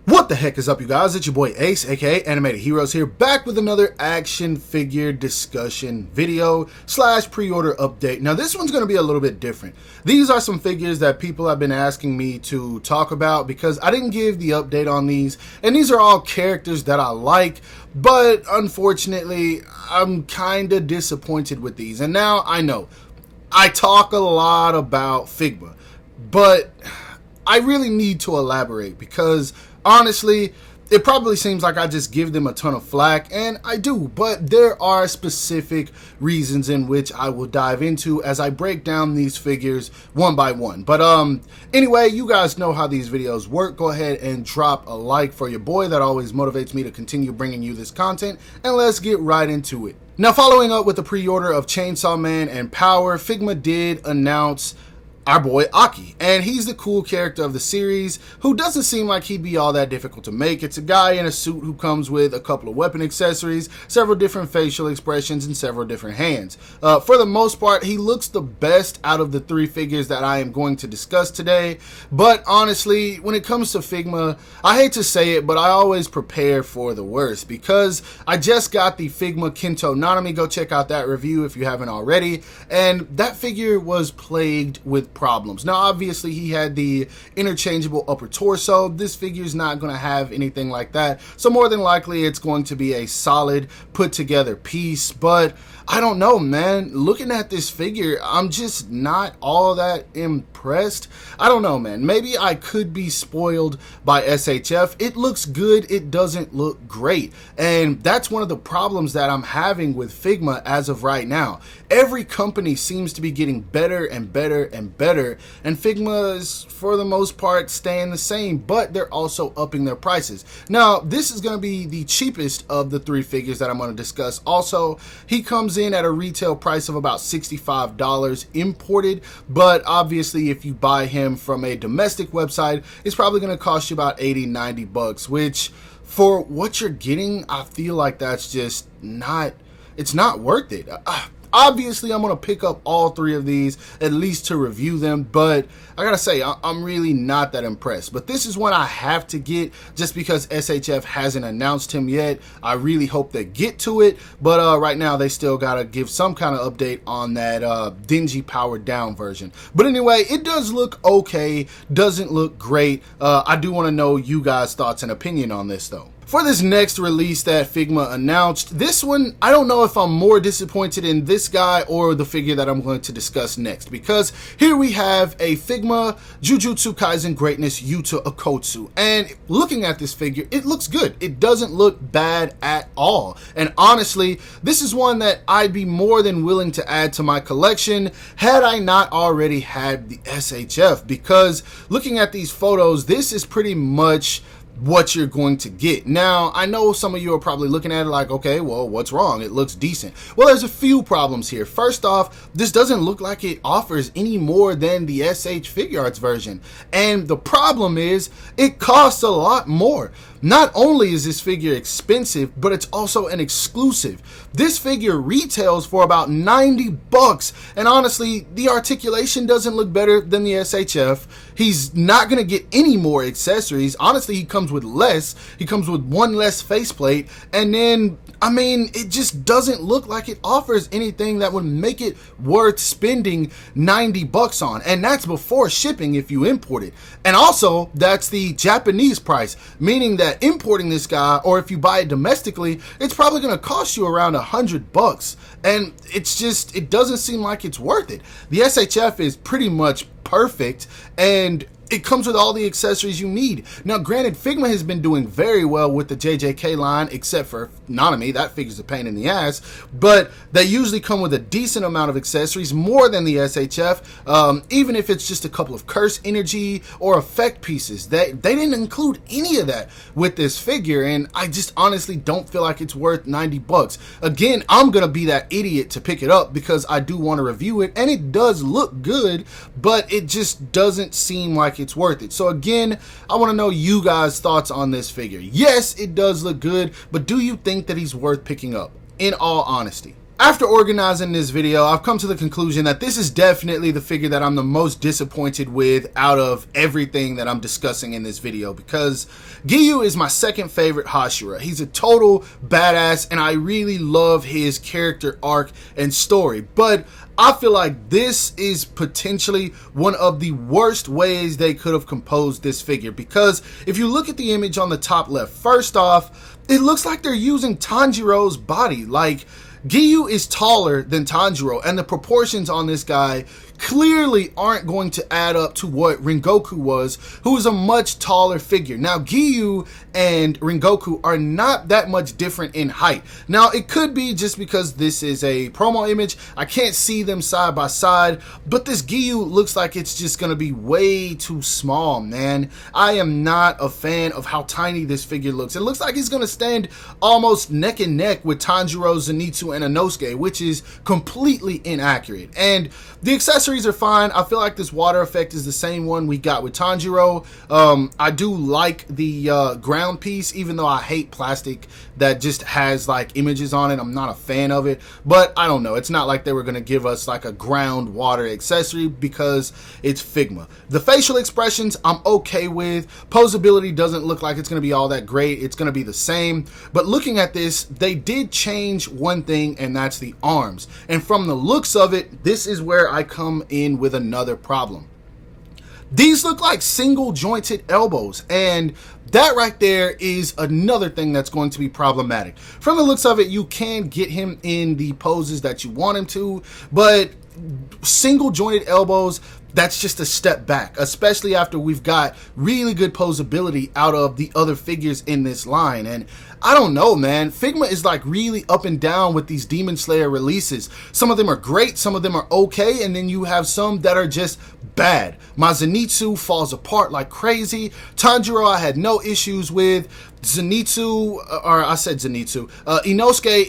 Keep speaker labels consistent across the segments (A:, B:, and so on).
A: What the heck is up, you guys? It's your boy Ace, aka Animated Heroes here, back with another action figure discussion video / pre-order update. Now this one's going to be a little bit different. These are some figures that people have been asking me to talk about because I didn't give the update on these, and these are all characters that I like, but unfortunately I'm kind of disappointed with these. And now I know I talk a lot about Figma, but I really need to elaborate because honestly, it probably seems like I just give them a ton of flack, and I do, but there are specific reasons in which I will dive into as I break down these figures one by one. But anyway, you guys know how these videos work. Go ahead and drop a like for your boy. That always motivates me to continue bringing you this content, and let's get right into it. Now, following up with the pre-order of Chainsaw Man and Power, Figma did announce our boy Aki, and he's the cool character of the series who doesn't seem like he'd be all that difficult to make. It's a guy in a suit who comes with a couple of weapon accessories, several different facial expressions, and several different hands. For the most part, he looks the best out of the three figures that I am going to discuss today, but honestly, when it comes to Figma, I hate to say it, but I always prepare for the worst because I just got the Figma Kento Nanami. Go check out that review if you haven't already, and that figure was plagued with problems. Now obviously he had the interchangeable upper torso. This figure is not going to have anything like that, so more than likely it's going to be a solid put together piece. But I don't know, man, looking at this figure, I'm just not all that impressed. I don't know, man, maybe I could be spoiled by SHF. It looks good, it doesn't look great, and that's one of the problems that I'm having with Figma as of right now. Every company seems to be getting better and better and better, and Figma is for the most part staying the same, but they're also upping their prices. Now this is going to be the cheapest of the three figures that I'm going to discuss. Also, he comes in at a retail price of about $65 imported, but obviously if you buy him from a domestic website, it's probably going to cost you about $80-90, which for what you're getting, I feel like that's just not, it's not worth it. Obviously, I'm going to pick up all three of these, at least to review them, but I gotta say, I'm really not that impressed. But this is one I have to get just because SHF hasn't announced him yet. I really hope they get to it, but right now they still gotta give some kind of update on that dingy powered down version. But anyway, it does look okay, doesn't look great. I do want to know you guys' thoughts and opinion on this though. For this next release that Figma announced, this one, I don't know if I'm more disappointed in this guy or the figure that I'm going to discuss next, because here we have a Figma Jujutsu Kaisen Greatness Yuta Okotsu, and looking at this figure, it looks good. It doesn't look bad at all, and honestly, this is one that I'd be more than willing to add to my collection had I not already had the SHF, because looking at these photos, this is pretty much what you're going to get. Now, I know some of you are probably looking at it like, okay, well, what's wrong? It looks decent. Well, there's a few problems here. First off, this doesn't look like it offers any more than the SH Figuarts version. And the problem is, it costs a lot more. Not only is this figure expensive, but it's also an exclusive. This figure retails for about $90, and honestly, the articulation doesn't look better than the SHF. He's not going to get any more accessories. Honestly, he comes with less. He comes with one less faceplate, and then, I mean, it just doesn't look like it offers anything that would make it worth spending $90 on, and that's before shipping if you import it. And also, that's the Japanese price, meaning that importing this guy, or if you buy it domestically, it's probably going to cost you around $100, and it's just, it doesn't seem like it's worth it. The SHF is pretty much perfect, and it comes with all the accessories you need. Now, granted, Figma has been doing very well with the JJK line, except for Nanami. That figure's a pain in the ass, but they usually come with a decent amount of accessories, more than the SHF, even if it's just a couple of curse energy or effect pieces. They didn't include any of that with this figure, and I just honestly don't feel like it's worth $90. Again, I'm gonna be that idiot to pick it up because I do want to review it, and it does look good, but it just doesn't seem like it's worth it. So again, I want to know you guys' thoughts on this figure. Yes, it does look good, but do you think that he's worth picking up, in all honesty? After organizing this video, I've come to the conclusion that this is definitely the figure that I'm the most disappointed with out of everything that I'm discussing in this video, because Giyu is my second favorite Hashira. He's a total badass and I really love his character arc and story, but I feel like this is potentially one of the worst ways they could have composed this figure, because if you look at the image on the top left, first off, it looks like they're using Tanjiro's body. Like, Giyu is taller than Tanjiro, and the proportions on this guy clearly aren't going to add up to what Rengoku was, who is a much taller figure. Now, Giyu and Rengoku are not that much different in height. Now, it could be just because this is a promo image. I can't see them side by side, but this Giyu looks like it's just going to be way too small, man. I am not a fan of how tiny this figure looks. It looks like he's going to stand almost neck and neck with Tanjiro, Zenitsu, and Inosuke, which is completely inaccurate. And the accessories are fine. I feel like this water effect is the same one we got with Tanjiro. I do like the ground piece, even though I hate plastic that just has like images on it. I'm not a fan of it, but I don't know. It's not like they were going to give us like a ground water accessory because it's Figma. The facial expressions I'm okay with. Posability doesn't look like it's going to be all that great. It's going to be the same, but looking at this, they did change one thing, and that's the arms. And from the looks of it, this is where I come in with another problem. These look like single jointed elbows, and that right there is another thing that's going to be problematic. From the looks of it, you can get him in the poses that you want him to, but single jointed elbows, that's just a step back, especially after we've got really good posability out of the other figures in this line. And I don't know, man. Figma is like really up and down with these Demon Slayer releases. Some of them are great, some of them are okay, and then you have some that are just bad. My Zenitsu falls apart like crazy. Tanjiro I had no issues with. Inosuke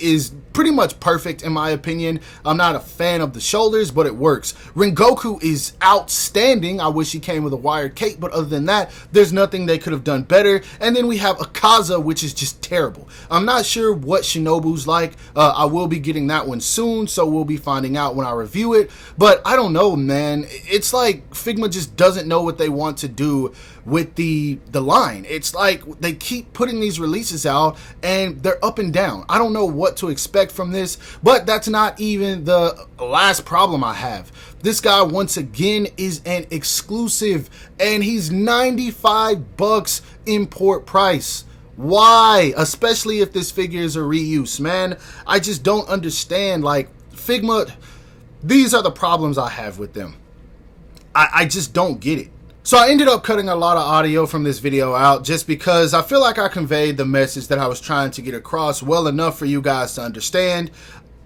A: is pretty much perfect in my opinion. I'm not a fan of the shoulders, but it works. Rengoku is outstanding. I wish he came with a wired cape, but other than that, there's nothing they could have done better. And then we have Akaza, which is just terrible. I'm not sure what Shinobu's like. I will be getting that one soon, so we'll be finding out when I review it. But I don't know, man. It's like Figma just doesn't know what they want to do with the line. It's like they keep putting these releases out and they're up and down. I don't know what to expect from this, but that's not even the last problem I have. This guy once again is an exclusive, and he's 95 bucks import price. Why? Especially if this figure is a reuse, man. I just don't understand. Like, Figma, these are the problems I have with them. I just don't get it. So I ended up cutting a lot of audio from this video out just because I feel like I conveyed the message that I was trying to get across well enough for you guys to understand.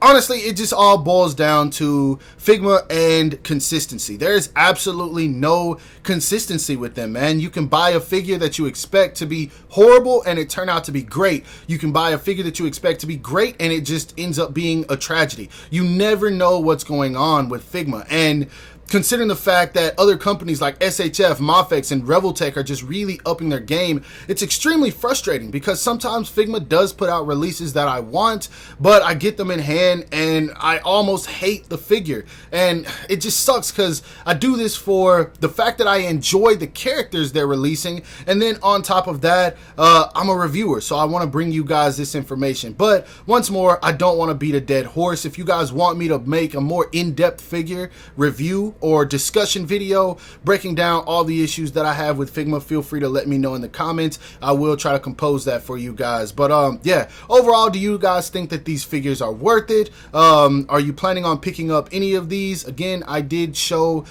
A: Honestly, it just all boils down to Figma and consistency. There is absolutely no consistency with them, man. You can buy a figure that you expect to be horrible and it turn out to be great. You can buy a figure that you expect to be great and it just ends up being a tragedy. You never know what's going on with Figma. And considering the fact that other companies like SHF, Mafex, and Revoltech are just really upping their game, it's extremely frustrating because sometimes Figma does put out releases that I want, but I get them in hand and I almost hate the figure. And it just sucks because I do this for the fact that I enjoy the characters they're releasing, and then on top of that, I'm a reviewer, so I want to bring you guys this information. But once more, I don't want to beat a dead horse. If you guys want me to make a more in-depth figure review or discussion video breaking down all the issues that I have with Figma, feel free to let me know in the comments. I will try to compose that for you guys. But yeah, overall, do you guys think that these figures are worth it? Are you planning on picking up any of these? Again, I did show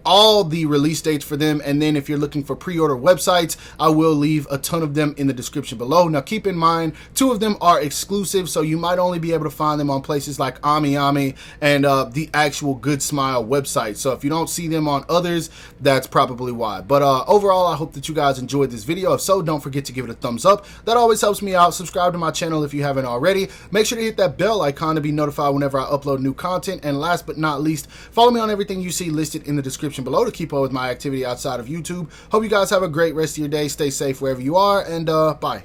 A: all the release dates for them, and then if you're looking for pre-order websites, I will leave a ton of them in the description below. Now keep in mind, 2 of them are exclusive, so you might only be able to find them on places like AmiAmi and the actual Good Smile website. So if you don't see them on others, that's probably why. But overall, I hope that you guys enjoyed this video. If so, don't forget to give it a thumbs up. That always helps me out. Subscribe to my channel if you haven't already. Make sure to hit that bell icon to be notified whenever I upload new content. And last but not least, follow me on everything you see listed in the description below to keep up with my activity outside of YouTube. Hope you guys have a great rest of your day. Stay safe wherever you are, and bye.